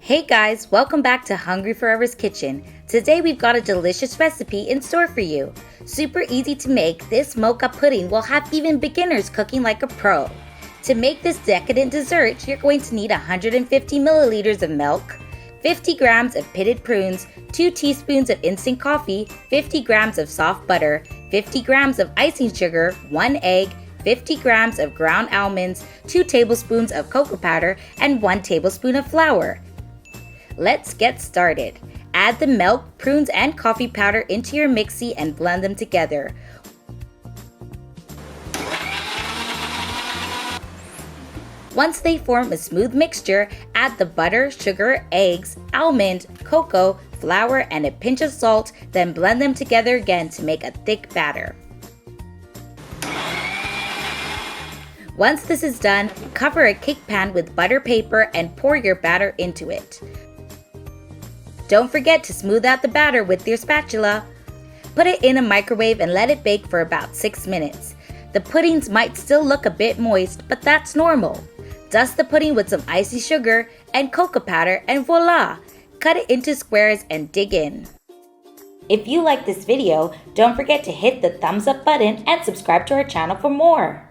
Hey guys, welcome back to Hungry Forever's kitchen. Today we've got a delicious recipe in store for you. Super easy to make, this mocha pudding will have even beginners cooking like a pro. To make this decadent dessert, you're going to need 150 milliliters of milk, 50 grams of pitted prunes, 2 teaspoons of instant coffee, 50 grams of soft butter, 50 grams of icing sugar, 1 egg, 50 grams of ground almonds, 2 tablespoons of cocoa powder, and 1 tablespoon of flour. Let's get started. Add the milk, prunes, and coffee powder into your mixie and blend them together. Once they form a smooth mixture, add the butter, sugar, eggs, almond, cocoa, flour, and a pinch of salt, then blend them together again to make a thick batter. Once this is done, cover a cake pan with butter paper and pour your batter into it. Don't forget to smooth out the batter with your spatula. Put it in a microwave and let it bake for about 6 minutes. The puddings might still look a bit moist, but that's normal. Dust the pudding with some icy sugar and cocoa powder and voila! Cut it into squares and dig in. If you like this video, don't forget to hit the thumbs up button and subscribe to our channel for more.